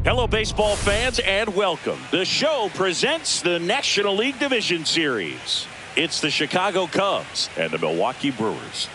Hello, baseball fans, and welcome. The show presents the National League Division Series. It's the Chicago Cubs and the Milwaukee Brewers.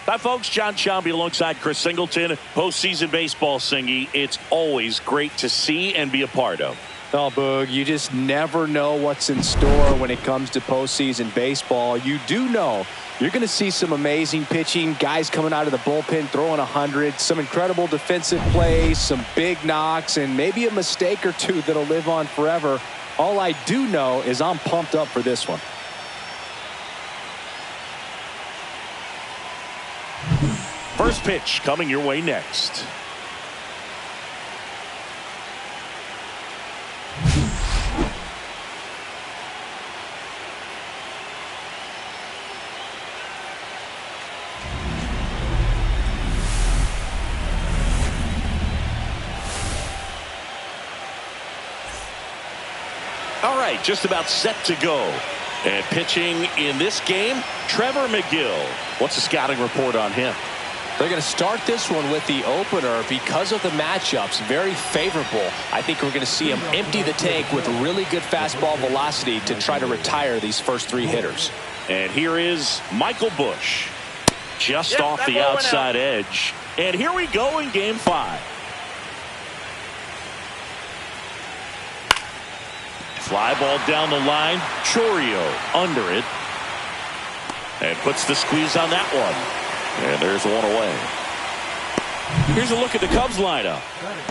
Hi, folks. John Chomby alongside Chris Singleton. Postseason baseball, Singy. It's always great to see and be a part of. Oh, Boog, you just never know what's in store when it comes to postseason baseball. You do know you're going to see some amazing pitching, guys coming out of the bullpen throwing 100, some incredible defensive plays, some big knocks, and maybe a mistake or two that'll live on forever. All I do know is I'm pumped up for this one. First pitch coming your way next. All right, just about set to go. And pitching in this game, Trevor McGill. What's the scouting report on him? They're going to start this one with the opener because of the matchups. Very favorable. I think we're going to see him empty the tank with really good fastball velocity to try to retire these first three hitters. And here is Michael Busch. Just off the outside edge. And here we go in game 5. Fly ball down the line. Chourio under it. And puts the squeeze on that one. And there's one away. Here's a look at the Cubs lineup.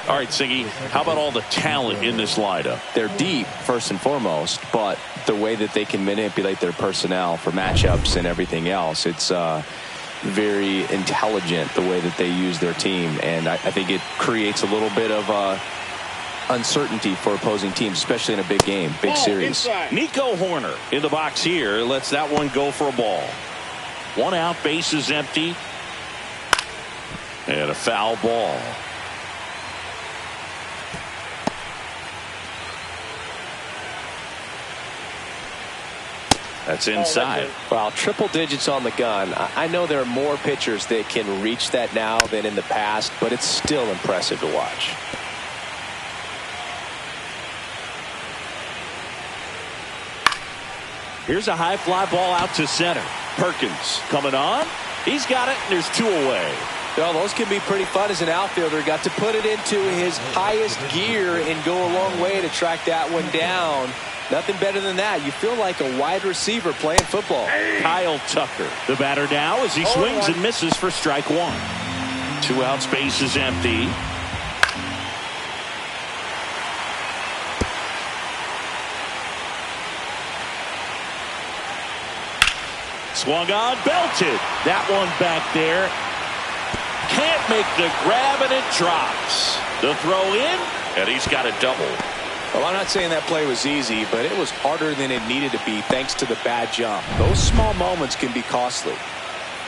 All right, Siggy, how about all the talent in this lineup? They're deep, first and foremost, but the way that they can manipulate their personnel for matchups and everything else, it's very intelligent the way that they use their team. And I think it creates a little bit of uncertainty for opposing teams, especially in a big game, big series. Nico Hoerner in the box here lets that one go for a ball. One out, base is empty. And a foul ball. That's inside. Well, triple digits on the gun. I know there are more pitchers that can reach that now than in the past, but it's still impressive to watch. Here's a high fly ball out to center. Perkins coming on. He's got it, and there's 2 away. Well, those can be pretty fun as an outfielder. Got to put it into his highest gear and go a long way to track that one down. Nothing better than that. You feel like a wide receiver playing football. Kyle Tucker, the batter now as he swings and misses for strike 1. 2 outs, base is empty. Swung on, belted. That one back there. Can't make the grab, and it drops. The throw in, and he's got a double. Well, I'm not saying that play was easy, but it was harder than it needed to be thanks to the bad jump. Those small moments can be costly.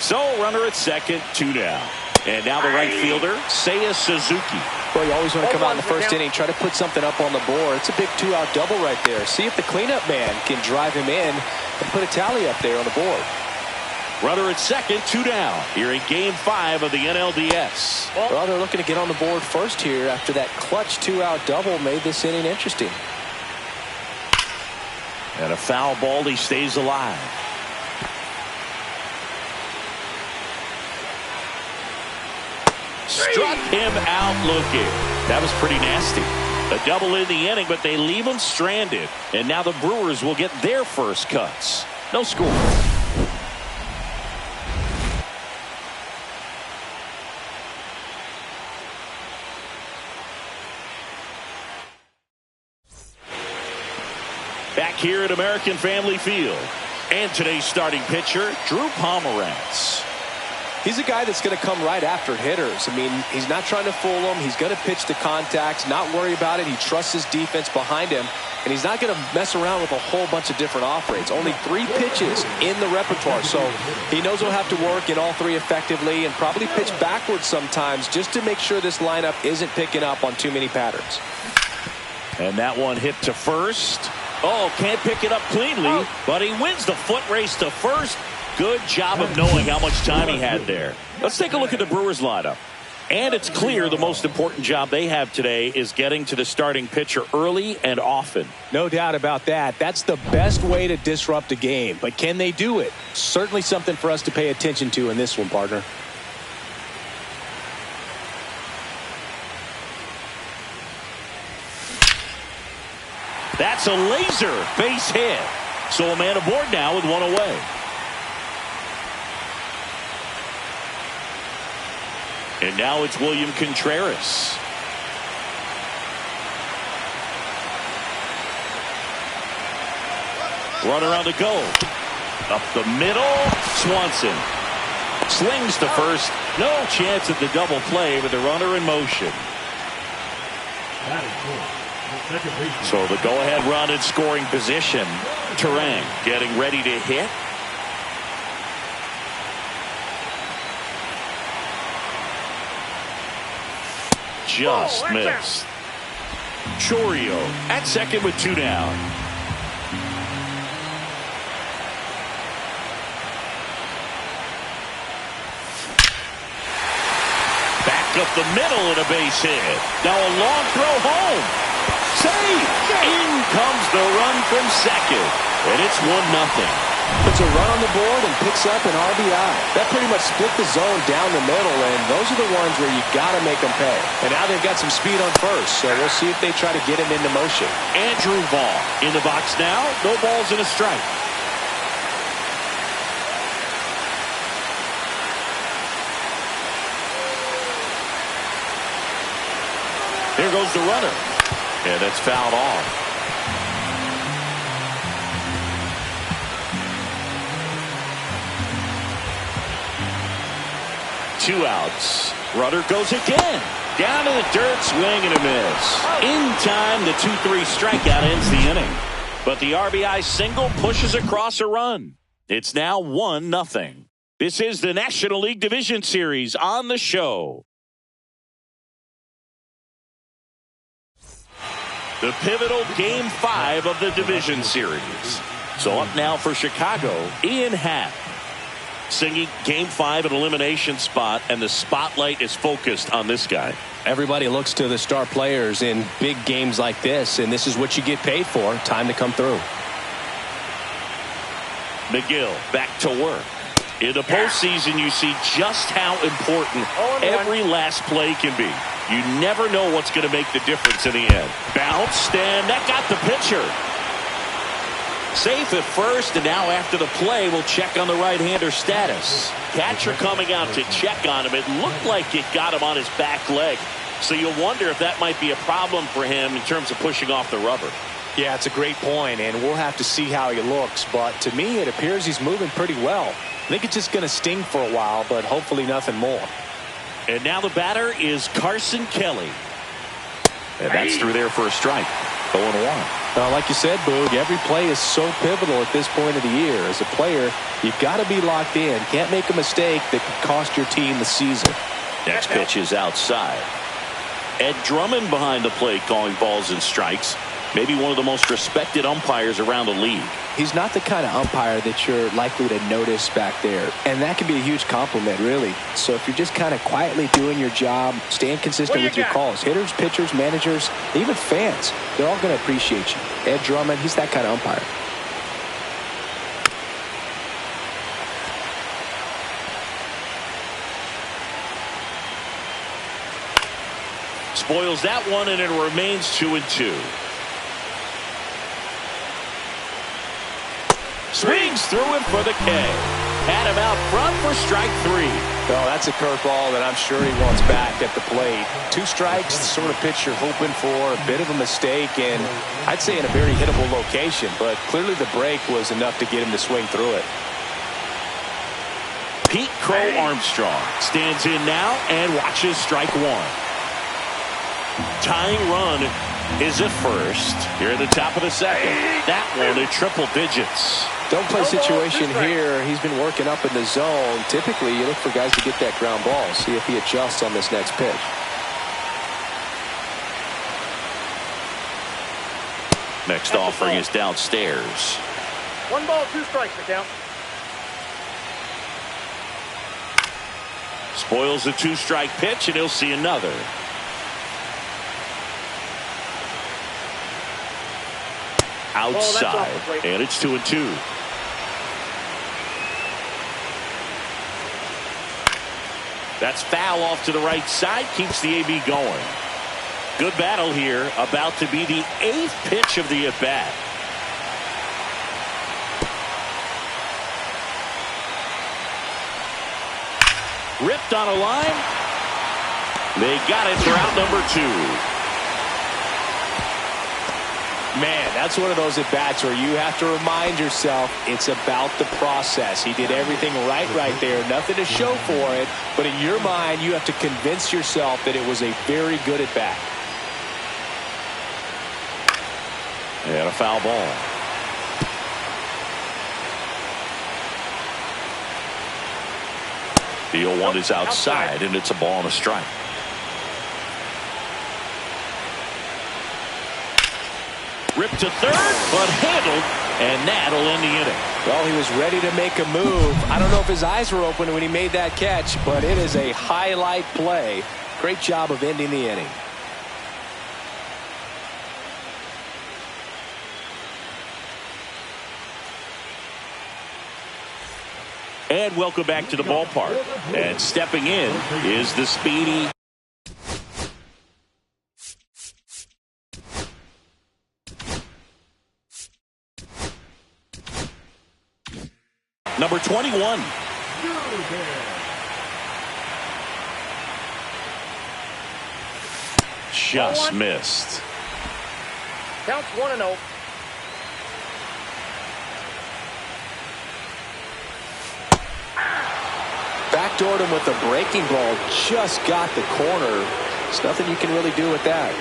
So, runner at second, 2 down. And now the right fielder, Seiya Suzuki. Well, you always want to come out in the first inning, try to put something up on the board. It's a big 2-out double right there. See if the cleanup man can drive him in and put a tally up there on the board. Runner at second, 2 down. Here in game 5 of the NLDS. Well, they're looking to get on the board first here after that clutch 2-out double made this inning interesting. And a foul ball, he stays alive. Struck him out looking. That was pretty nasty. A double in the inning, but they leave him stranded. And now the Brewers will get their first cuts. No score. Back here at American Family Field. And today's starting pitcher, Drew Pomeranz. He's a guy that's going to come right after hitters. I mean, he's not trying to fool them. He's going to pitch to contacts, not worry about it. He trusts his defense behind him. And he's not going to mess around with a whole bunch of different off-rates. Only 3 pitches in the repertoire. So he knows he'll have to work in all 3 effectively and probably pitch backwards sometimes just to make sure this lineup isn't picking up on too many patterns. And that one hit to first. Oh, can't pick it up cleanly, but he wins the foot race to first. Good job of knowing how much time he had there. Let's take a look at the Brewers lineup. And it's clear the most important job they have today is getting to the starting pitcher early and often. No doubt about that. That's the best way to disrupt a game. But can they do it? Certainly something for us to pay attention to in this one, partner. That's a laser base hit. So a man aboard now with one away. And now it's William Contreras. Runner on the go. Up the middle. Swanson slings to first. No chance at the double play with the runner in motion. So the go-ahead run in scoring position. Terang getting ready to hit. Just missed. Chourio at second with two down. Back up the middle and a base hit. Now a long throw home. Save! In comes the run from second. And it's 1-0. Puts a run on the board and picks up an RBI. That pretty much split the zone down the middle, and those are the ones where you got to make them pay. And now they've got some speed on first, so we'll see if they try to get him into motion. Andrew Vaughn in the box now. No balls and a strike. Here goes the runner. And that's fouled off. Two outs. Runner goes again. Down to the dirt, swing and a miss. In time, the 2-3 strikeout ends the inning. But the RBI single pushes across a run. It's now 1-0. This is the National League Division Series on the show. The pivotal Game 5 of the Division Series. So up now for Chicago, Ian Happ. Singing Game 5 an elimination spot, and the spotlight is focused on this guy. Everybody looks to the star players in big games like this, and this is what you get paid for. Time to come through. McGill back to work. In the postseason, you see just how important every last play can be. You never know what's going to make the difference in the end. Bounced, and that got the pitcher. Safe at first, and now after the play, we'll check on the right-hander status. Catcher coming out to check on him. It looked like it got him on his back leg. So you'll wonder if that might be a problem for him in terms of pushing off the rubber. Yeah, it's a great point, and we'll have to see how he looks. But to me, it appears he's moving pretty well. I think it's just going to sting for a while, but hopefully nothing more. And now the batter is Carson Kelly. And that's through there for a strike. 0-1. Like you said, Boog, every play is so pivotal at this point of the year. As a player, you've got to be locked in. Can't make a mistake that could cost your team the season. Next pitch is outside. Ed Drummond behind the plate calling balls and strikes. Maybe one of the most respected umpires around the league. He's not the kind of umpire that you're likely to notice back there. And that can be a huge compliment, really. So if you're just kind of quietly doing your job, staying consistent with your calls, hitters, pitchers, managers, even fans, they're all going to appreciate you. Ed Drummond, he's that kind of umpire. Spoils that one, and it remains 2-2. Swings through him for the K. Had him out front for strike 3. Oh, that's a curveball that I'm sure he wants back at the plate. 2 strikes, the sort of pitch you're hoping for. A bit of a mistake, and I'd say in a very hittable location. But clearly the break was enough to get him to swing through it. Pete Crow Armstrong stands in now and watches strike 1. Tying run is at first. Here at the top of the second. That one at triple digits. Don't play situation here. He's been working up in the zone. Typically, you look for guys to get that ground ball. See if he adjusts on this next pitch. Next offering is downstairs. 1 ball, 2 strikes, the count. Boils a two-strike pitch, and he'll see another. Outside, and it's 2-2. That's foul off to the right side, keeps the AB going. Good battle here, about to be the 8th pitch of the at-bat. Ripped on a line. They got it for out number 2. Man, that's one of those at-bats where you have to remind yourself it's about the process. He did everything right there. Nothing to show for it. But in your mind, you have to convince yourself that it was a very good at-bat. And a foul ball. The 0-1 is outside, and it's a ball and a strike. Ripped to third, but handled, and that'll end the inning. Well, he was ready to make a move. I don't know if his eyes were open when he made that catch, but it is a highlight play. Great job of ending the inning. And welcome back to the ballpark. And stepping in is the speedy number 21. Just missed. Counts 1-0. Backdoored him with the breaking ball. Just got the corner. There's nothing you can really do with that.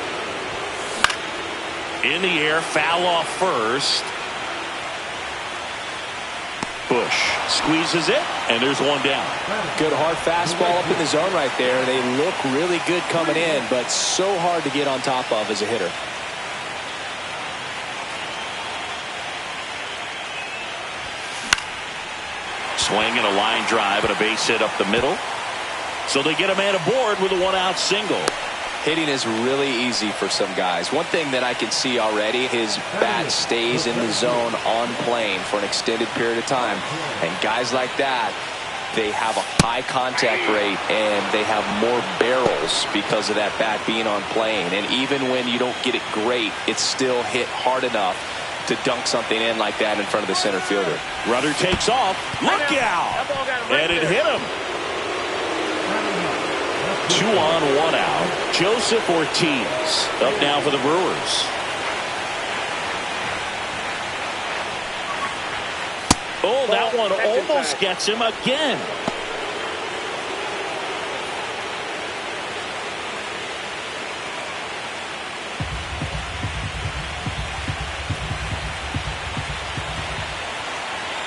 In the air, foul off first. Bush squeezes it, and there's one down. Good hard fastball up in the zone right there. They look really good coming in, but so hard to get on top of as a hitter. Swing and a line drive and a base hit up the middle. So they get a man aboard with a one-out single. Hitting is really easy for some guys. One thing that I can see already, his bat stays in the zone on plane for an extended period of time. And guys like that, they have a high contact rate and they have more barrels because of that bat being on plane. And even when you don't get it great, it's still hit hard enough to dunk something in like that in front of the center fielder. Runner takes off. Look out! And it hit him. 2 on, 1 out. Joseph Ortiz up now for the Brewers. Oh, that one almost gets him again.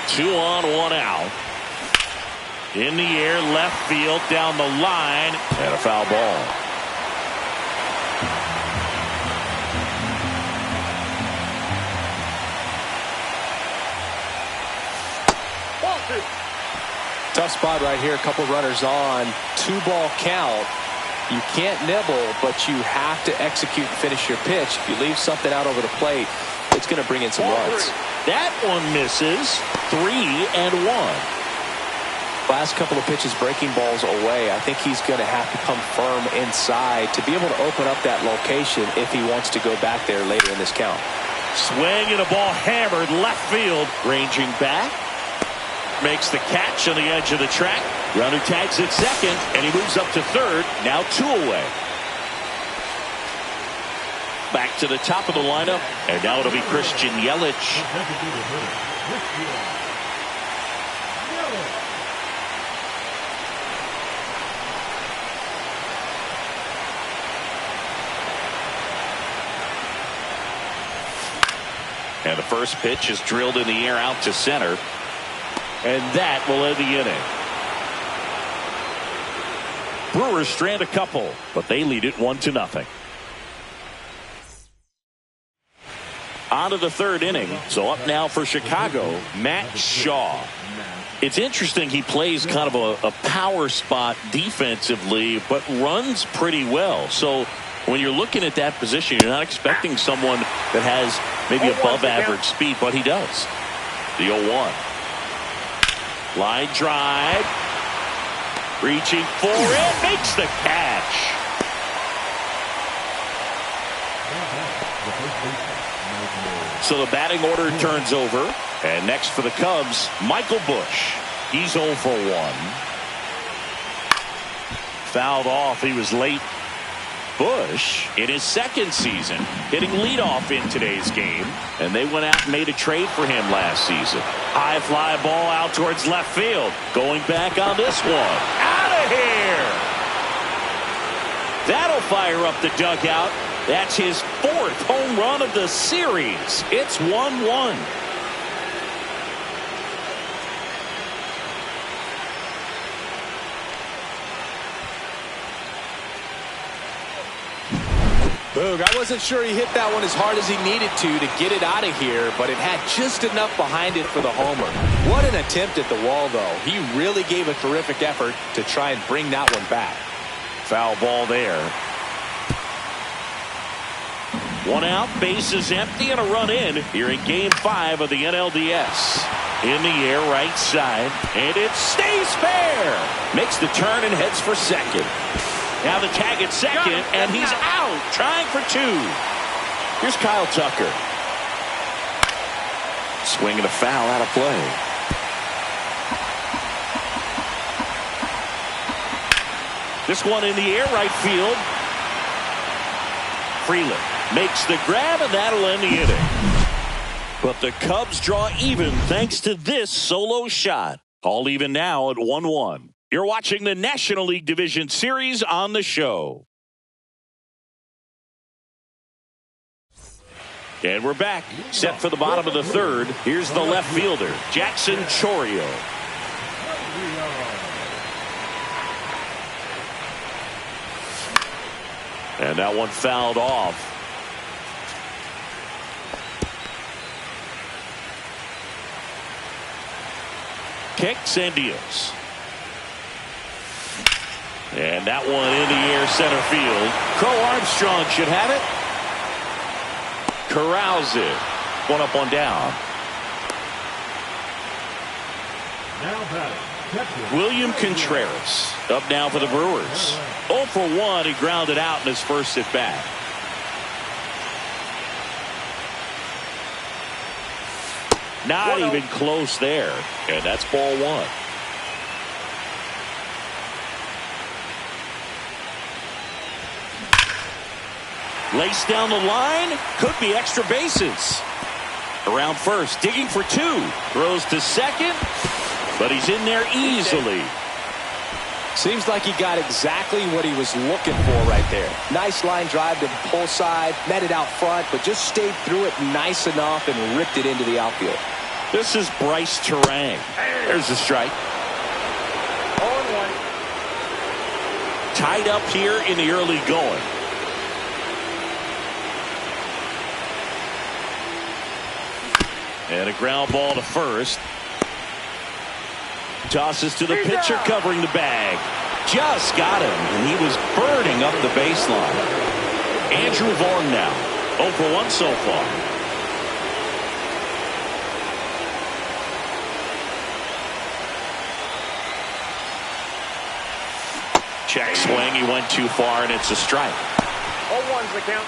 Two on, 1 out. In the air, left field, down the line, and a foul ball. Tough spot right here. A couple runners on. 2-ball count. You can't nibble, but you have to execute and finish your pitch. If you leave something out over the plate, it's going to bring in some runs. That one misses. 3-1. Last couple of pitches breaking balls away. I think he's going to have to come firm inside to be able to open up that location if he wants to go back there later in this count. Swing and a ball hammered left field. Ranging back. Makes the catch on the edge of the track. Runner tags at second, and he moves up to third. Now 2 away. Back to the top of the lineup, and now it'll be Christian Yelich. And the first pitch is drilled in the air out to center. And that will end the inning. Brewers strand a couple, but they lead it 1-0. On to the third inning. So up now for Chicago, Matt Shaw. It's interesting. He plays kind of a power spot defensively, but runs pretty well. So when you're looking at that position, you're not expecting someone that has maybe above average speed, but he does. The 0-1. Line drive. Reaching for it. Makes the catch. So the batting order turns over. And next for the Cubs, Michael Busch. He's 0 for 1. Fouled off. He was late. Busch in his second season hitting leadoff in today's game. And they went out and made a trade for him last season. High fly ball out towards left field. Going back on this one. Out of here. That'll fire up the dugout. That's his 4th home run of the series. It's 1-1. Boog, I wasn't sure he hit that one as hard as he needed to get it out of here, but it had just enough behind it for the homer. What an attempt at the wall, though. He really gave a terrific effort to try and bring that one back. Foul ball there. 1 out, bases empty, and a run in here in Game 5 of the NLDS. In the air, right side, and it stays fair. Makes the turn and heads for second. Now the tag at second, and he's out, trying for 2. Here's Kyle Tucker. Swinging a foul out of play. This one in the air, right field. Freeland makes the grab, and that'll end the inning. But the Cubs draw even thanks to this solo shot. All even now at 1-1. You're watching the National League Division Series on the show. And we're back. Set for the bottom of the 3rd. Here's the left fielder, Jackson Chourio. And that one fouled off. Kicks and deals. And that one in the air, center field. Crow Armstrong should have it. Corrals it. One up, one down. William Contreras up now for the Brewers. 0 for 1. He grounded out in his first at bat. Not even close there. And that's ball 1. Laced down the line. Could be extra bases. Around first. Digging for 2. Throws to second. But he's in there easily. Seems like he got exactly what he was looking for right there. Nice line drive to the pull side. Met it out front, but just stayed through it nice enough and ripped it into the outfield. This is Bryce Terang. There's the strike. 0-1. Tied up here in the early going. And a ground ball to first. Tosses to the pitcher covering the bag. Just got him, and he was burning up the baseline. Andrew Vaughn now. 0 for 1 so far. Check swing. He went too far, and it's a strike. 0-1's the count.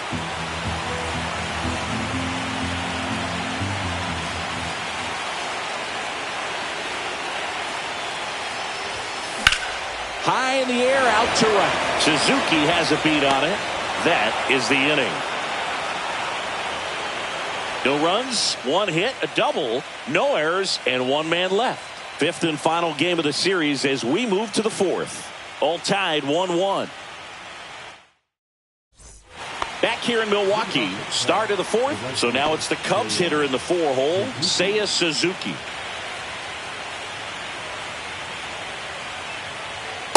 High in the air, out to right. Suzuki has a beat on it. That is the inning. No runs, 1 hit, a double, no errors, and 1 man left. 5th and final game of the series as we move to the 4th. All tied 1-1. Back here in Milwaukee, start of the 4th. So now it's the Cubs hitter in the 4-hole, Seiya Suzuki.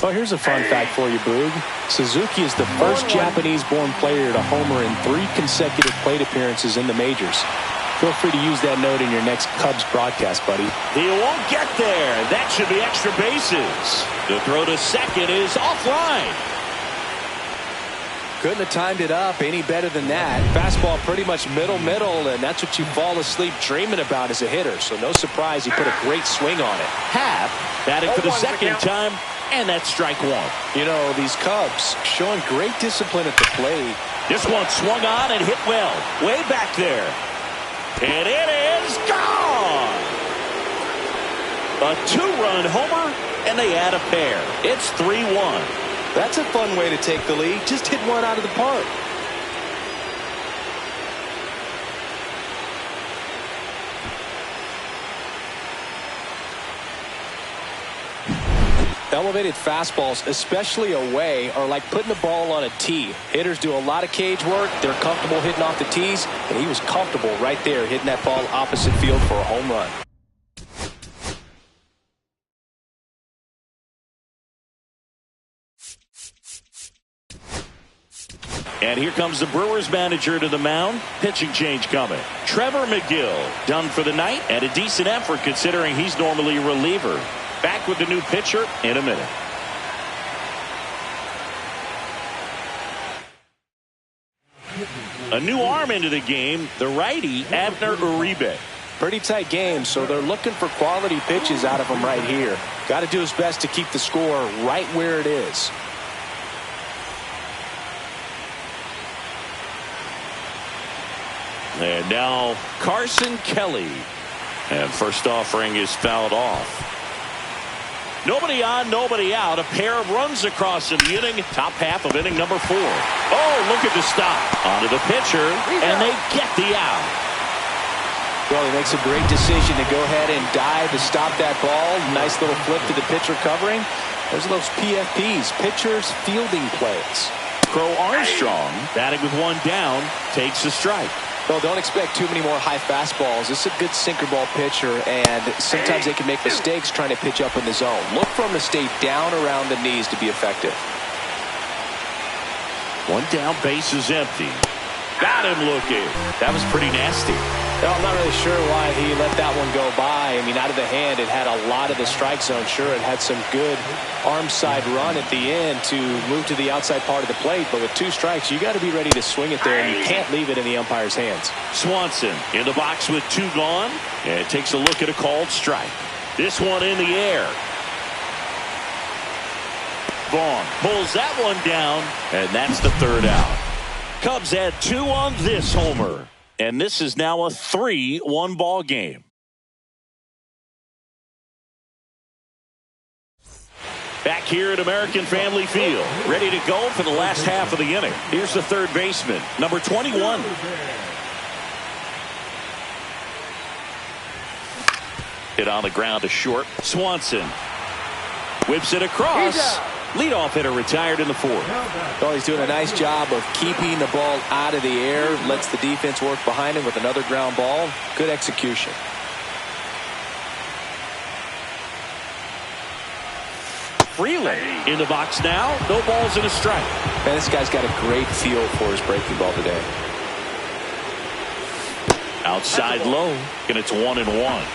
Well, here's a fun fact for you, Boog. Suzuki is the first Japanese-born player to homer in 3 consecutive plate appearances in the majors. Feel free to use that note in your next Cubs broadcast, buddy. He won't get there. That should be extra bases. The throw to second is offline. Couldn't have timed it up any better than that. Fastball pretty much middle, and that's what you fall asleep dreaming about as a hitter. So no surprise he put a great swing on it. Happ batting for the second time, and that's strike one. You know, these Cubs showing great discipline at the plate. This one swung on and hit well. Way back there. And it is gone! A two-run homer, and they add a pair. It's 3-1. That's a fun way to take the lead. Just hit one out of the park. Elevated fastballs, especially away, are like putting the ball on a tee. Hitters do a lot of cage work. They're comfortable hitting off the tees, and he was comfortable right there hitting that ball opposite field for a home run. And here comes the Brewers manager to the mound. Pitching change coming. Trevor McGill done for the night, and a decent effort considering he's normally a reliever. Back with the new pitcher in a minute. A new arm into the game, the righty Abner Uribe. Pretty tight game, so they're looking for quality pitches out of him right here. Got to do his best to keep the score right where it is. And now Carson Kelly. And first offering is fouled off. Nobody on, nobody out. A pair of runs across in the inning. Top half of inning number 4. Oh, look at the stop. Onto the pitcher, and they get the out. Well, he makes a great decision to go ahead and dive to stop that ball. Nice little flip to the pitcher covering. Those are those PFPs, pitchers fielding plays. Crow Armstrong, batting with one down, takes the strike. Well, don't expect too many more high fastballs. This is a good sinker ball pitcher, and sometimes they can make mistakes trying to pitch up in the zone. Look for him to stay down around the knees to be effective. One down, base is empty. Got him looking. That was pretty nasty. Well, I'm not really sure why he let that one go by. I mean, out of the hand, it had a lot of the strike zone. Sure, it had some good arm side run at the end to move to the outside part of the plate. But with 2 strikes, you got to be ready to swing it there, and you can't leave it in the umpire's hands. Swanson in the box with 2 gone, and takes a look at a called strike. This one in the air. Vaughn pulls that one down, and that's the 3rd out. Cubs add 2 on this homer. And this is now a 3-1 ball game. Back here at American Family Field, ready to go for the last half of the inning. Here's the third baseman, number 21. Hit on the ground to short. Swanson whips it across. Leadoff hitter retired in the 4th. Well, he's doing a nice job of keeping the ball out of the air. Lets the defense work behind him with another ground ball. Good execution. Freeland in the box now. No balls and a strike. Man, this guy's got a great feel for his breaking ball today. Outside low, and it's 1-1.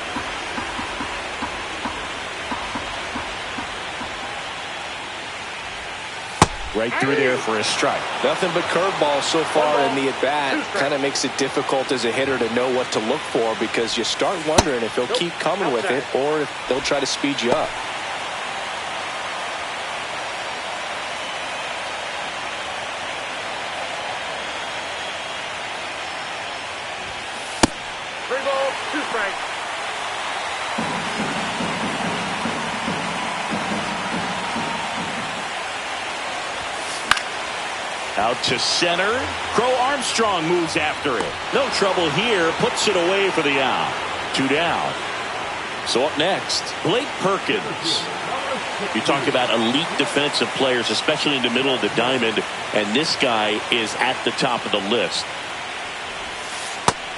Right through there for a strike. Nothing but curveballs so far in the at-bat. Kind of makes it difficult as a hitter to know what to look for because you start wondering if he'll keep coming with it or if they'll try to speed you up. Out to center. Crow Armstrong moves after it. No trouble here. Puts it away for the out. 2 down. So up next, Blake Perkins. You talk about elite defensive players, especially in the middle of the diamond, and this guy is at the top of the list.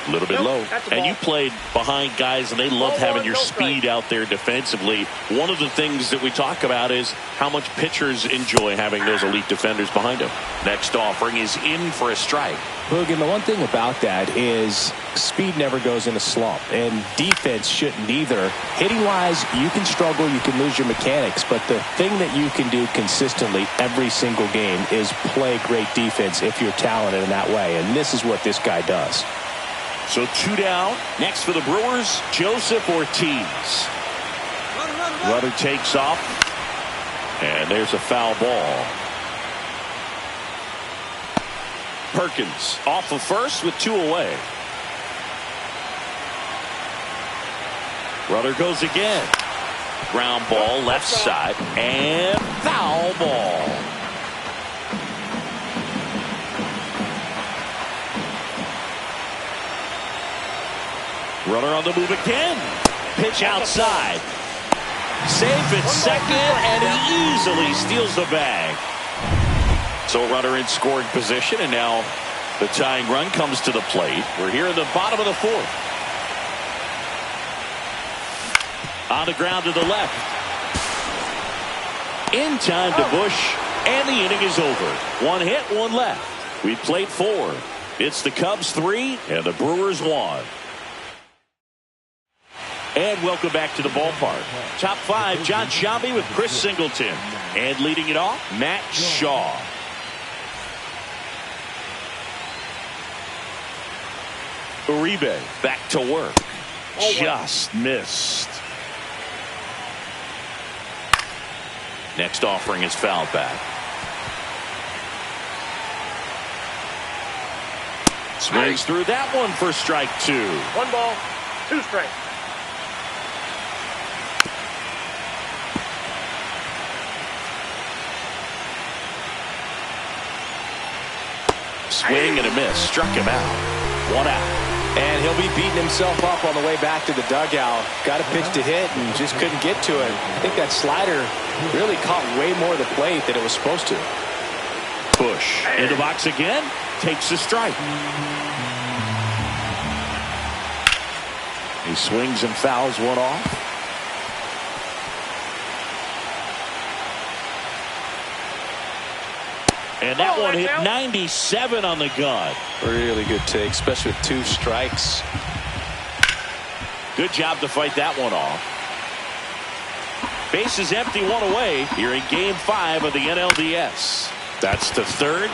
A little bit low. And you played behind guys, and they love having your speed out there defensively. One of the things that we talk about is how much pitchers enjoy having those elite defenders behind them. Next offering is in for a strike. Boog, and the one thing about that is speed never goes in a slump, and defense shouldn't either. Hitting-wise, you can struggle, you can lose your mechanics, but the thing that you can do consistently every single game is play great defense if you're talented in that way, and this is what this guy does. So 2 down. Next for the Brewers, Joseph Ortiz. Runner takes off, and there's a foul ball. Perkins off of first with 2 away. Runner goes again. Ground ball left side, and foul ball. Runner on the move again. Pitch outside. Safe at second, and he easily steals the bag. So runner in scoring position, and now the tying run comes to the plate. We're here in the bottom of the 4th. On the ground to the left. In time to Bush, and the inning is over. 1 hit, 1 left. We've played 4. It's the Cubs 3 and the Brewers 1. And welcome back to the ballpark. Top 5, John Shambi with Chris Singleton. And leading it off, Matt Shaw. Uribe back to work. Just missed. Next offering is fouled back. Swings through that one for strike 2. 1 ball, 2 strikes. Swing and a miss. Struck him out. 1 out. And he'll be beating himself up on the way back to the dugout. Got a pitch to hit and just couldn't get to it. I think that slider really caught way more of the plate than it was supposed to. Bush in the box again. Takes a strike. He swings and fouls one off. And that one hit 97 on the gun. Really good take, especially with 2 strikes. Good job to fight that one off. Bases empty, 1 away here in Game 5 of the NLDS. That's the 3rd.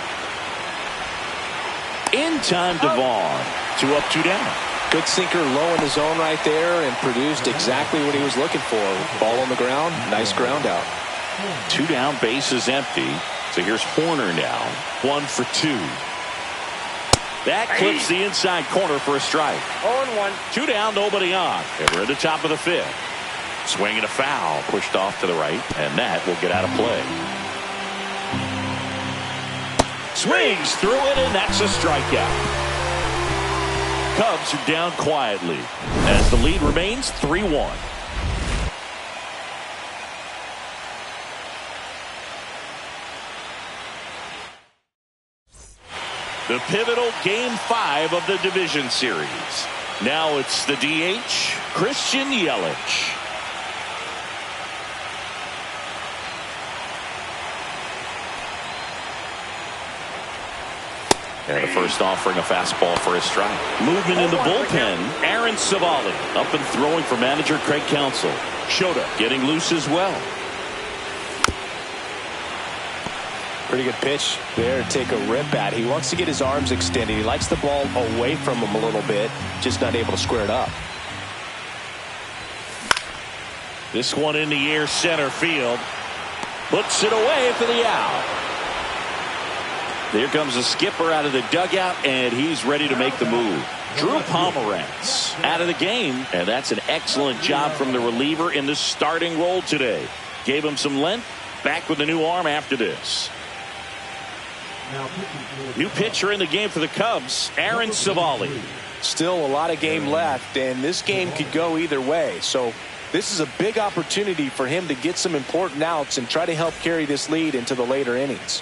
In time to Vaughn. 2 up, 2 down. Good sinker low in the zone right there and produced exactly what he was looking for. Ball on the ground, nice ground out. 2 down, bases empty. So here's Horner now. 1 for 2. That clips the inside corner for a strike. 0-1. 2 down, nobody on. And we're at the top of the 5th. Swing and a foul. Pushed off to the right. And that will get out of play. Swings through it, and that's a strikeout. Cubs are down quietly as the lead remains 3-1. The pivotal Game 5 of the division series. Now it's the DH, Christian Yelich. And the first offering a fastball for a strike. Movement in the bullpen. Aaron Savali up and throwing for manager Craig Counsell. Shota getting loose as well. Pretty good pitch there to take a rip at. He wants to get his arms extended. He likes the ball away from him a little bit, just not able to square it up. This one in the air, center field. Puts it away for the out. There comes the skipper out of the dugout, and he's ready to make the move. Drew Pomeranz out of the game, and that's an excellent job from the reliever in the starting role today. Gave him some length. Back with a new arm after this. New pitcher in the game for the Cubs, Aaron Savali. Still a lot of game left, and this game could go either way. So this is a big opportunity for him to get some important outs and try to help carry this lead into the later innings.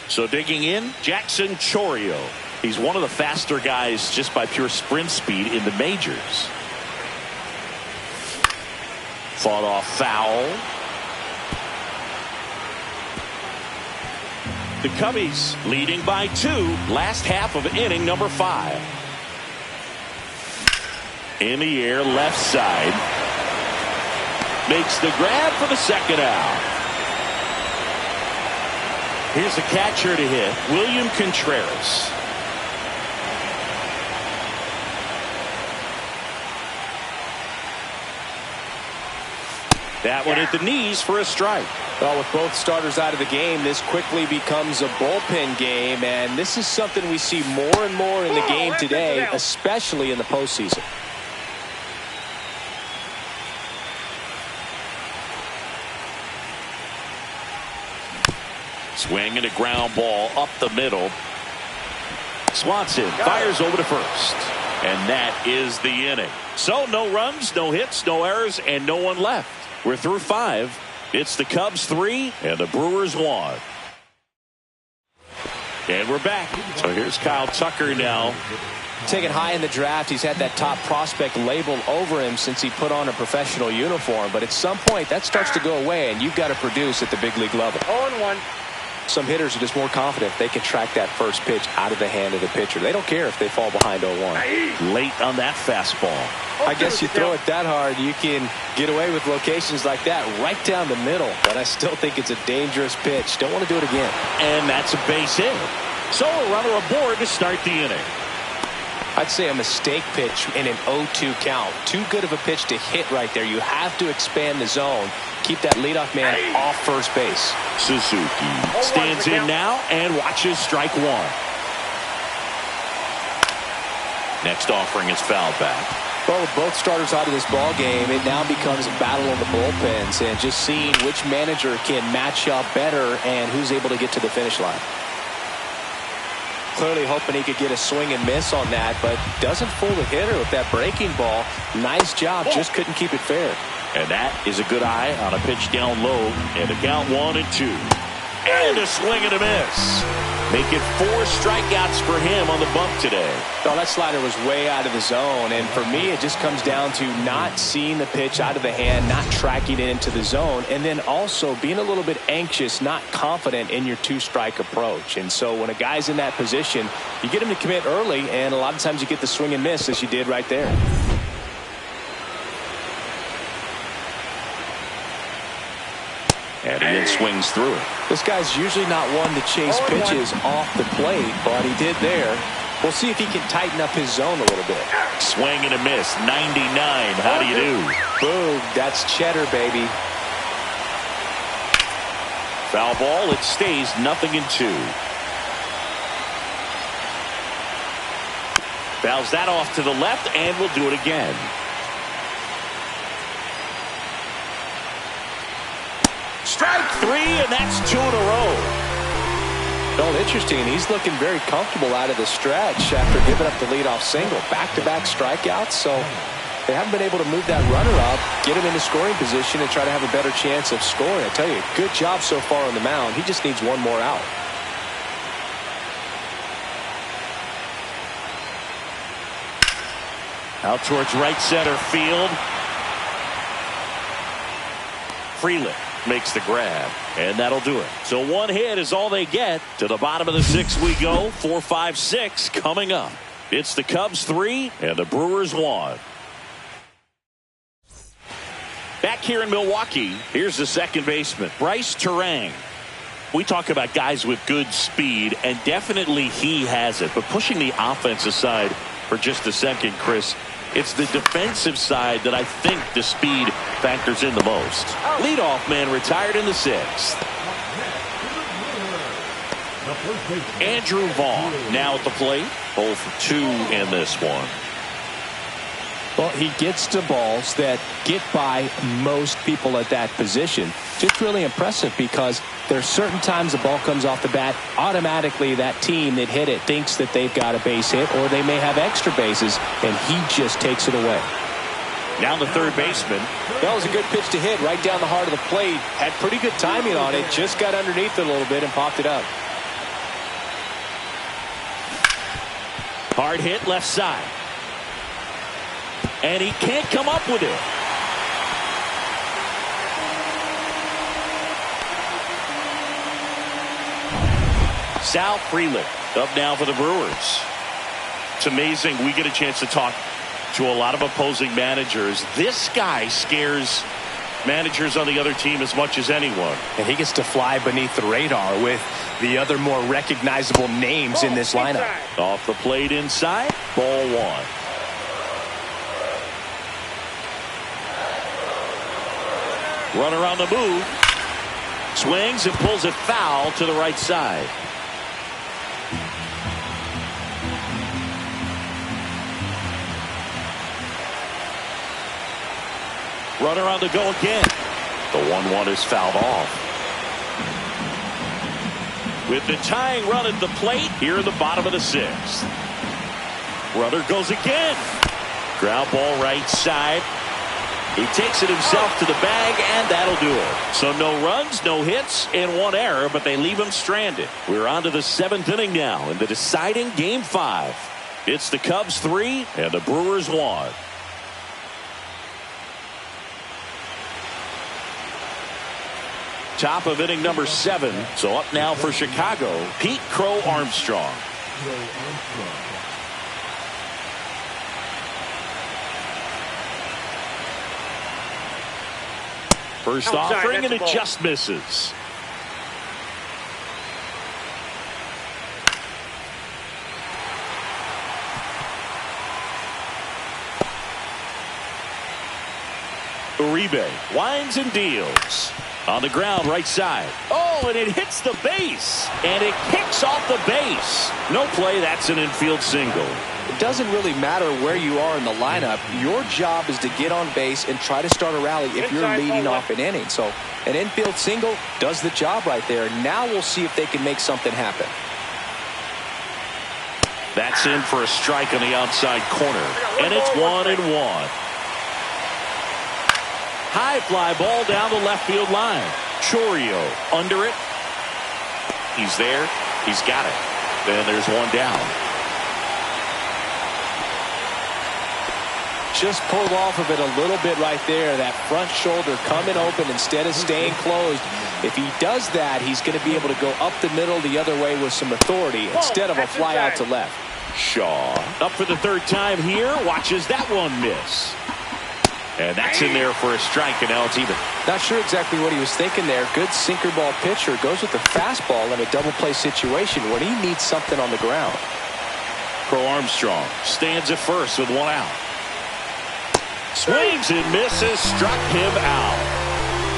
So digging in, Jackson Chourio. He's one of the faster guys just by pure sprint speed in the majors. Fought off foul. The Cubbies leading by 2. Last half of inning number 5. In the air, left side. Makes the grab for the second out. Here's the catcher to hit, William Contreras. That one at the knees for a strike. Well, with both starters out of the game, this quickly becomes a bullpen game, and this is something we see more and more in the game today, especially in the postseason. Swing and a ground ball up the middle. Swanson fires over to first. And that is the inning. So no runs, no hits, no errors, and no one left. We're through 5. It's the Cubs 3 and the Brewers 1. And we're back. So here's Kyle Tucker now. Taken high in the draft, he's had that top prospect label over him since he put on a professional uniform. But at some point, that starts to go away, and you've got to produce at the big league level. 0-1. Some hitters are just more confident if they can track that first pitch out of the hand of the pitcher. They don't care if they fall behind 0-1. Late on that fastball. I guess you throw it that hard, you can get away with locations like that right down the middle. But I still think it's a dangerous pitch. Don't want to do it again. And that's a base hit. So a runner aboard to start the inning. I'd say a mistake pitch in an 0-2 count. Too good of a pitch to hit right there. You have to expand the zone. Keep that leadoff man off first base. Suzuki stands in now and watches strike 1. Next offering is fouled back. Well, with both starters out of this ball game, it now becomes a battle of the bullpens and just seeing which manager can match up better and who's able to get to the finish line. Clearly hoping he could get a swing and miss on that, but doesn't fool the hitter with that breaking ball. Nice job, just couldn't keep it fair. And that is a good eye on a pitch down low, and a count 1-2. And a swing and a miss. Make it 4 strikeouts for him on the bump today. Well, that slider was way out of the zone, and for me it just comes down to not seeing the pitch out of the hand, not tracking it into the zone, and then also being a little bit anxious, not confident in your 2-strike approach. And so when a guy's in that position, you get him to commit early, and a lot of times you get the swing and miss as you did right there. And he then swings through it. This guy's usually not one to chase pitches off the plate, but he did there. We'll see if he can tighten up his zone a little bit. Swing and a miss. 99. How do you do? Boom. That's cheddar, baby. Foul ball. It stays 0-2. Fouls that off to the left, and we'll do it again. Strike 3, and that's 2 in a row. Well, interesting. He's looking very comfortable out of the stretch after giving up the leadoff single. Back-to-back strikeouts, so they haven't been able to move that runner up, get him into scoring position, and try to have a better chance of scoring. I tell you, good job so far on the mound. He just needs one more out. Out towards right center field. Freeland makes the grab, and that'll do it. So 1 hit is all they get. To the bottom of the 6th we go. 4, 5, 6 coming up. It's the Cubs 3 and the Brewers 1. Back here in Milwaukee, here's the second baseman, Bryce Turang. We talk about guys with good speed, and definitely he has it. But pushing the offense aside for just a second, Chris, it's the defensive side that I think the speed factors in the most. Leadoff man retired in the 6th. Andrew Vaughn now at the plate. 0 for 2 in this one. Well, he gets to balls that get by most people at that position. Just really impressive because there's certain times the ball comes off the bat, automatically that team that hit it thinks that they've got a base hit or they may have extra bases, and he just takes it away. Now the third baseman. That was a good pitch to hit right down the heart of the plate. Had pretty good timing on it. Just got underneath it a little bit and popped it up. Hard hit left side. And he can't come up with it. Sal Frelick up now for the Brewers. It's amazing. We get a chance to talk to a lot of opposing managers. This guy scares managers on the other team as much as anyone. And he gets to fly beneath the radar with the other more recognizable names in this lineup. Off the plate inside. Ball one. Runner on the move. Swings and pulls it foul to the right side. Runner on the go again. The 1-1 is fouled off. With the tying run at the plate here in the bottom of the 6th. Runner goes again. Ground ball right side. He takes it himself to the bag, and that'll do it. So no runs, no hits, and 1 error, but they leave him stranded. We're on to the 7th inning now in the deciding Game 5. It's the Cubs 3 and the Brewers 1. Top of inning number 7. So up now for Chicago, Pete Crow Armstrong. First offering, and it just misses. Uribe winds and deals. On the ground, right side. Oh, and it hits the base. And it kicks off the base. No play, that's an infield single. It doesn't really matter where you are in the lineup. Your job is to get on base and try to start a rally if you're leading off an inning. So an infield single does the job right there. Now we'll see if they can make something happen. That's in for a strike on the outside corner. And it's 1-1. High fly ball down the left field line. Chourio under it. He's there. He's got it. Then there's 1 down. Just pulled off of it a little bit right there. That front shoulder coming open instead of staying closed. If he does that, he's going to be able to go up the middle the other way with some authority instead of a fly out to left. Shaw up for the 3rd time here. Watches that one miss. And that's in there for a strike, and now it's even. Not sure exactly what he was thinking there. Good sinker ball pitcher goes with the fastball in a double play situation when he needs something on the ground. Crow Armstrong stands at first with 1 out. Swings and misses, struck him out.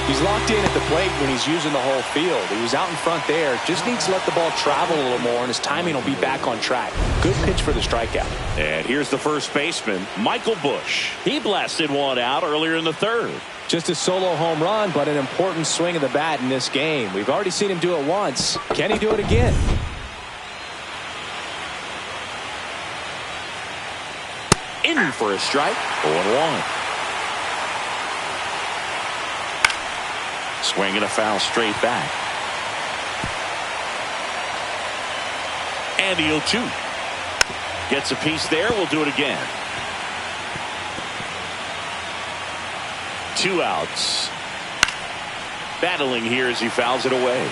He's locked in at the plate when he's using the whole field. He was out in front there. Just needs to let the ball travel a little more, and his timing will be back on track. Good pitch for the strikeout. And here's the first baseman, Michael Busch. He blasted 1 out earlier in the 3rd. Just a solo home run, but an important swing of the bat in this game. We've already seen him do it once. Can he do it again? In for a strike. 0-1. Swing and a foul straight back. And the 0-2. Gets a piece there. We'll do it again. 2 outs. Battling here as he fouls it away.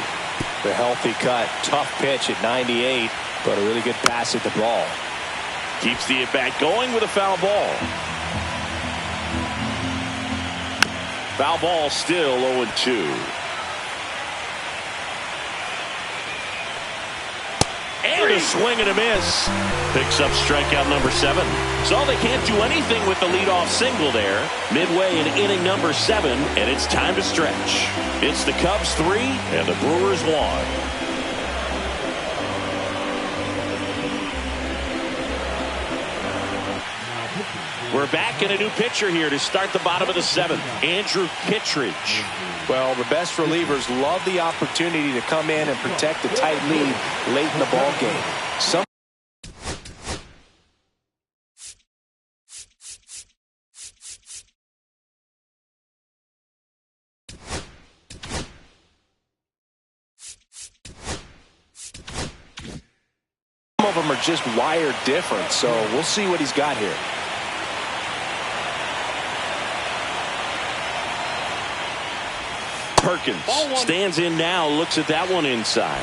The healthy cut. Tough pitch at 98, but a really good pass at the ball. Keeps the at-bat going with a foul ball. Foul ball still 0-2. And a swing and a miss. Picks up strikeout number 7. So they can't do anything with the leadoff single there. Midway in inning number 7, and it's time to stretch. It's the Cubs 3 and the Brewers 1. We're back in a new pitcher here to start the bottom of the 7th. Andrew Kittredge. Well, the best relievers love the opportunity to come in and protect a tight lead late in the ball game. Some of them are just wired different, so we'll see what he's got here. Perkins stands in now, looks at that one inside.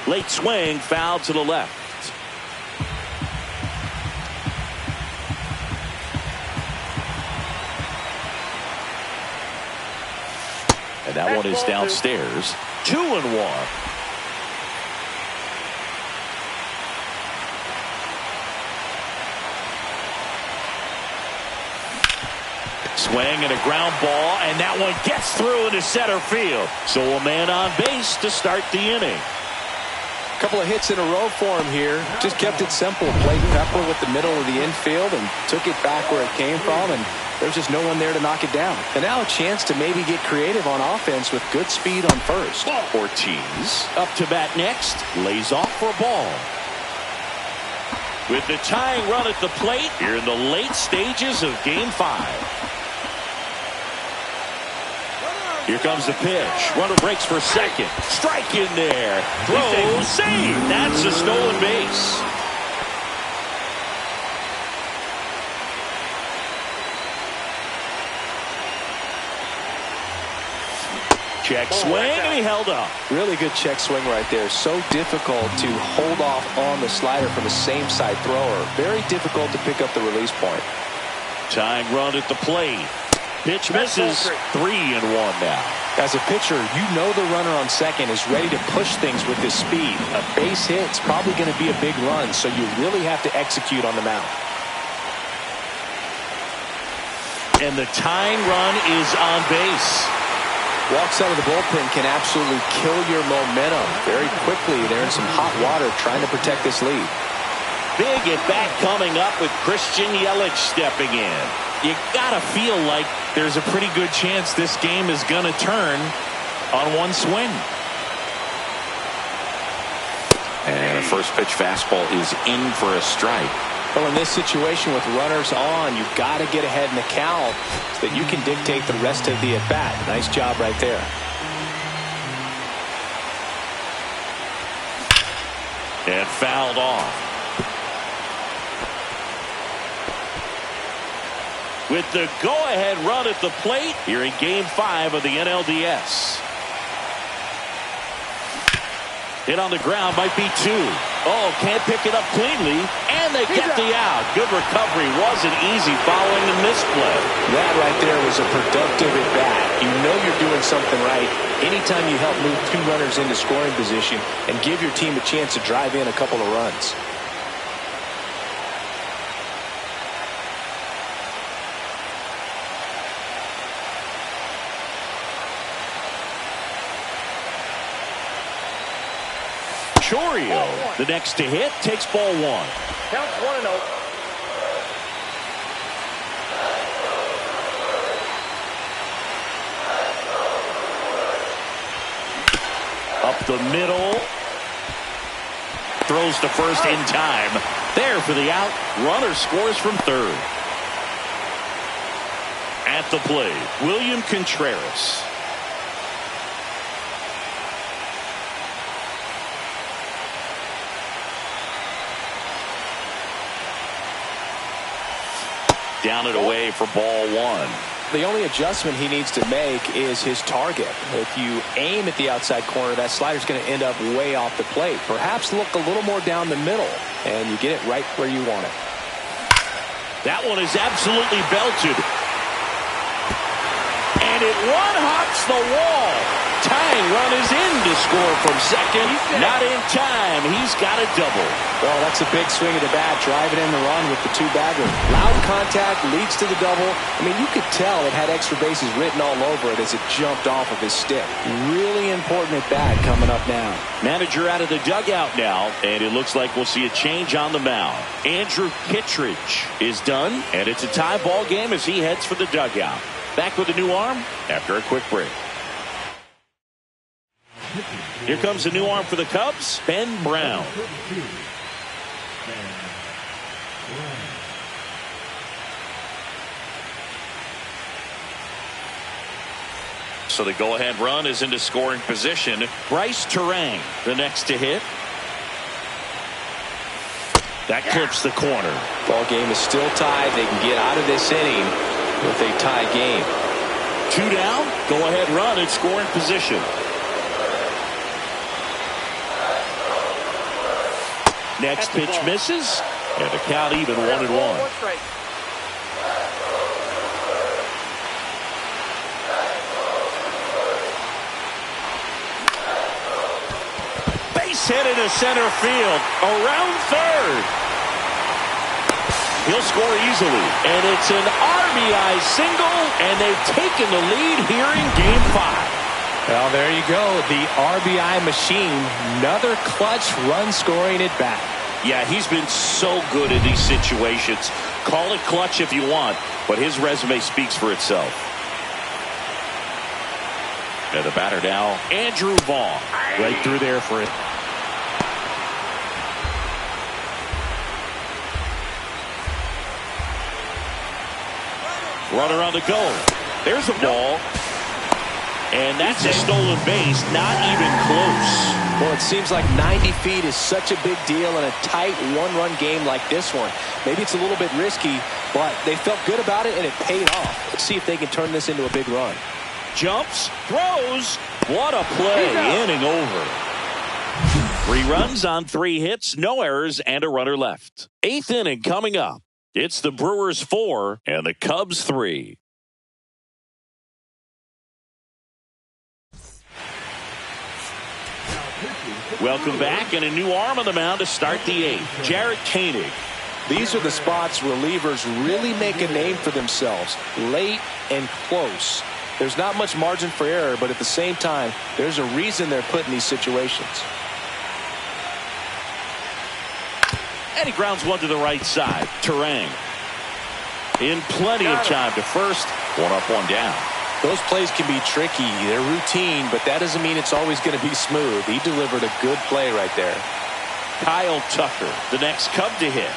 Late swing, foul to the left. And that one is downstairs. 2-1. Swing and a ground ball, and that one gets through into center field. So a man on base to start the inning. Couple of hits in a row for him here. Just kept it simple. Played pepper with the middle of the infield and took it back where it came from, and there's just no one there to knock it down. And now a chance to maybe get creative on offense with good speed on first. Ortiz up to bat next. Lays off for a ball. With the tying run at the plate here in the late stages of Game 5. Here comes the pitch. Runner breaks for second. Strike in there. Throw, save. That's a stolen base. Check swing, and he held up. Really good check swing right there. So difficult to hold off on the slider from a same side thrower. Very difficult to pick up the release point. Tying run at the plate. Pitch misses. 3-1 now. As a pitcher, you know the runner on second is ready to push things with his speed. A base hit's probably going to be a big run, so you really have to execute on the mound. And the tying run is on base. Walks out of the bullpen can absolutely kill your momentum very quickly. They're in some hot water trying to protect this lead. Big at bat coming up with Christian Yelich stepping in. You gotta feel like there's a pretty good chance this game is gonna turn on one swing. And a first pitch fastball is in for a strike. Well, in this situation with runners on, you've got to get ahead in the count so that you can dictate the rest of the at-bat. Nice job right there. And fouled off. With the go-ahead run at the plate here in Game 5 of the NLDS. Hit on the ground, might be 2. Oh, can't pick it up cleanly, and they get the out. Good recovery. Wasn't easy following the misplay. That right there was a productive at-bat. You know you're doing something right anytime you help move 2 runners into scoring position and give your team a chance to drive in a couple of runs. The next to hit takes ball 1. Counts 1-0. Up the middle. Throws to first in time. There for the out. Runner scores from third. At the plate, William Contreras. Down and away for ball 1. The only adjustment he needs to make is his target. If you aim at the outside corner, that slider's going to end up way off the plate. Perhaps look a little more down the middle, and you get it right where you want it. That one is absolutely belted. And it one-hops the wall. Tying run is in to score from second. Not in time. He's got a double. Well, that's a big swing of the bat, driving in the run with the 2-bagger. Loud contact leads to the double. I mean, you could tell it had extra bases written all over it as it jumped off of his stick. Really important at bat coming up now. Manager out of the dugout now, and it looks like we'll see a change on the mound. Andrew Kittredge is done, and it's a tie ball game as he heads for the dugout. Back with a new arm after a quick break. Here comes a new arm for the Cubs, Ben Brown. So the go-ahead run is into scoring position. Bryce Terang, the next to hit. That clips the corner. Ball game is still tied. They can get out of this inning with a tie game. 2 down. Go-ahead run in scoring position. Next pitch misses, and the count even 1-1. Base hit into center field, around third. He'll score easily, and it's an RBI single, and they've taken the lead here in Game 5. Well, there you go. The RBI machine. Another clutch run scoring at bat. Yeah, he's been so good in these situations. Call it clutch if you want, but his resume speaks for itself. And the batter now, Andrew Vaughn. Right through there for it. Runner on the go. There's a ball. And that's a stolen base, not even close. Well, it seems like 90 feet is such a big deal in a tight one-run game like this one. Maybe it's a little bit risky, but they felt good about it, and it paid off. Let's see if they can turn this into a big run. Jumps, throws. What a play. Inning over. 3 runs on 3 hits, no errors, and a runner left. 8th inning coming up. It's the Brewers 4 and the Cubs 3. Welcome back, and a new arm on the mound to start the 8th. Jarrett Koenig. These are the spots relievers really make a name for themselves. Late and close. There's not much margin for error, but at the same time, there's a reason they're put in these situations. And he grounds one to the right side. Terang. In plenty of time to first. 1 up, 1 down. Those plays can be tricky. They're routine, but that doesn't mean it's always going to be smooth. He delivered a good play right there. Kyle Tucker, the next Cub to hit.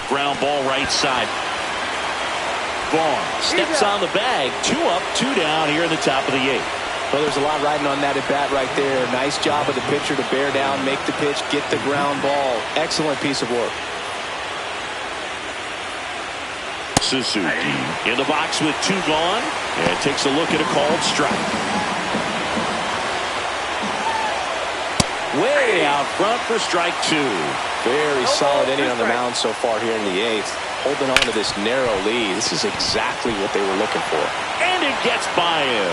Ground ball right side. Vaughn steps on the bag. 2 up, 2 down here in the top of the 8th. Well, there's a lot riding on that at bat right there. Nice job of the pitcher to bear down, make the pitch, get the ground ball. Excellent piece of work. Suzuki in the box with 2 gone, and takes a look at a called strike. Way out front for strike 2. Very solid inning on the mound so far here in the 8th. Holding on to this narrow lead. This is exactly what they were looking for. And it gets by him.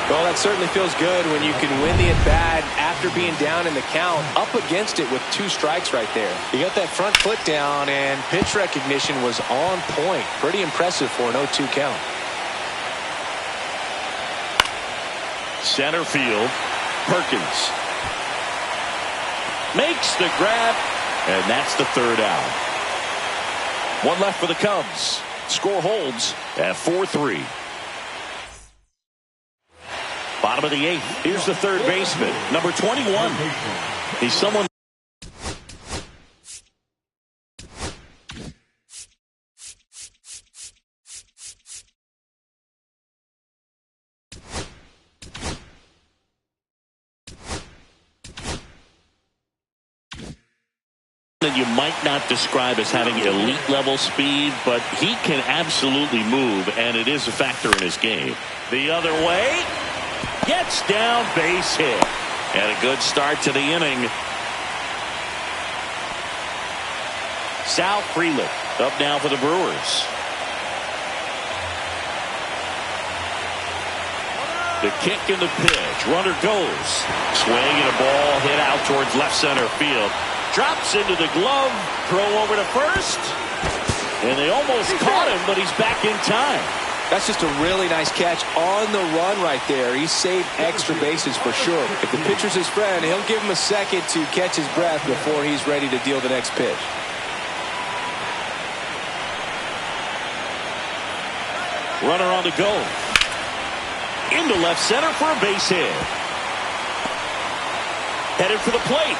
Well, that certainly feels good when you can win the at-bat after being down in the count, up against it with 2 strikes right there. You got that front foot down, and pitch recognition was on point. Pretty impressive for an 0-2 count. Center field, Perkins makes the grab, and that's the 3rd out. 1 left for the Cubs. Score holds at 4-3. Bottom of the 8th. Here's the 3rd baseman, number 21. He's someone. That you might not describe as having elite level speed, but he can absolutely move, and it is a factor in his game. The other way. Gets down, base hit. And a good start to the inning. Sal Frelick up now for the Brewers. The kick and the pitch. Runner goes. Swing and a ball hit out towards left center field. Drops into the glove. Throw over to first. And they almost caught him, but he's back in time. That's just a really nice catch on the run right there. He saved extra bases for sure. If the pitcher's his friend, he'll give him a second to catch his breath before he's ready to deal the next pitch. Runner on the go. Into left center for a base hit. Headed for the plate.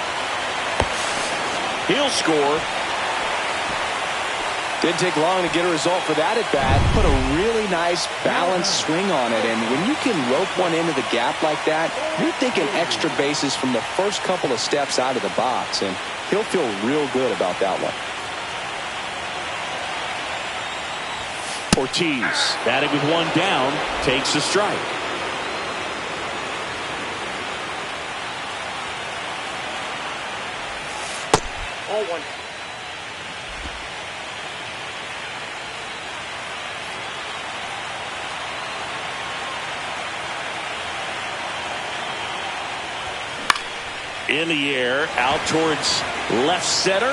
He'll score. Didn't take long to get a result for that at bat. Put a really nice balanced swing on it, and when you can rope one into the gap like that, you're thinking extra bases from the first couple of steps out of the box, and he'll feel real good about that one. Ortiz, batting with one down, takes a strike. Oh, one. In the air, out towards left center.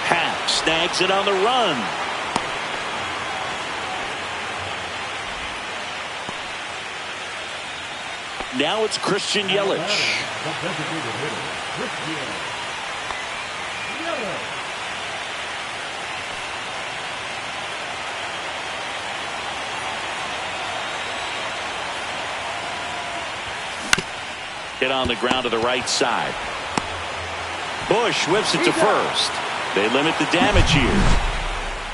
Happ snags it on the run. Now it's Christian Yelich. Hit on the ground to the right side. Bush whips it to first. They limit the damage here.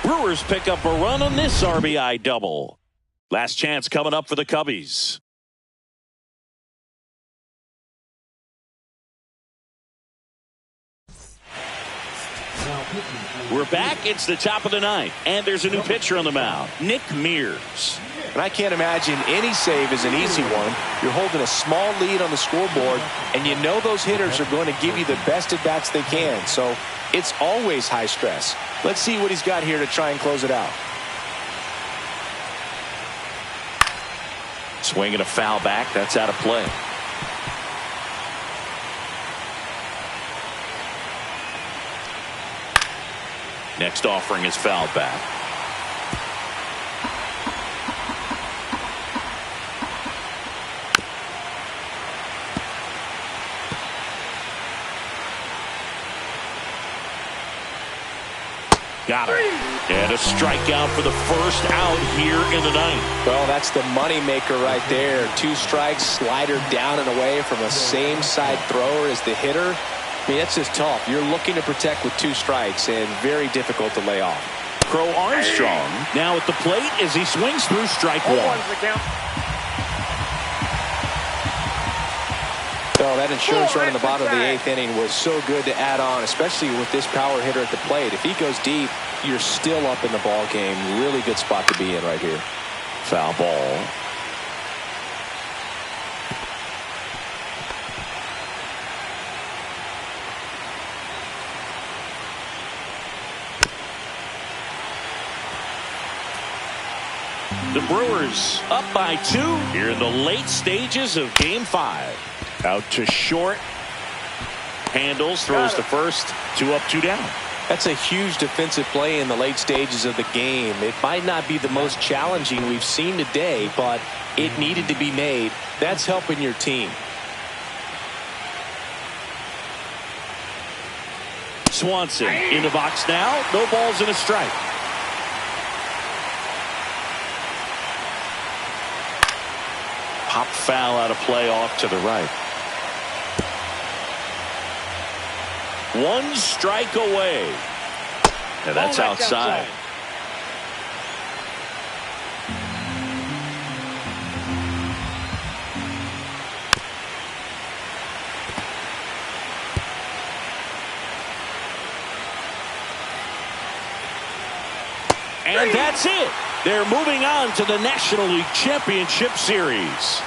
Brewers pick up a run on this RBI double. Last chance coming up for the Cubbies. We're back. It's the top of the ninth, and there's a new pitcher on the mound, Nick Mears. And I can't imagine any save is an easy one. You're holding a small lead on the scoreboard, and you know those hitters are going to give you the best at-bats they can. So it's always high stress. Let's see what he's got here to try and close it out. Swinging a foul back. That's out of play. Next offering is fouled back. Got her. And a strikeout for the first out here in the ninth. Well, that's the money maker right there. 2 strikes, slider down and away from a same side thrower as the hitter. I mean, that's just tough. You're looking to protect with 2 strikes and very difficult to lay off. Crow Armstrong now at the plate as he swings through strike one. One's the count. Oh, that insurance run in the bottom of the 8th inning was so good to add on, especially with this power hitter at the plate. If he goes deep, you're still up in the ball game. Really good spot to be in right here. Foul ball. The Brewers up by 2 here in the late stages of Game 5. Out to short. Handles, throws to first. 2 up, 2 down. That's a huge defensive play in the late stages of the game. It might not be the most challenging we've seen today, but it needed to be made. That's helping your team. Swanson in the box now. No balls and a strike. Pop foul out of play off to the right. 1 strike away. And that's outside. And that's it. They're moving on to the National League Championship Series.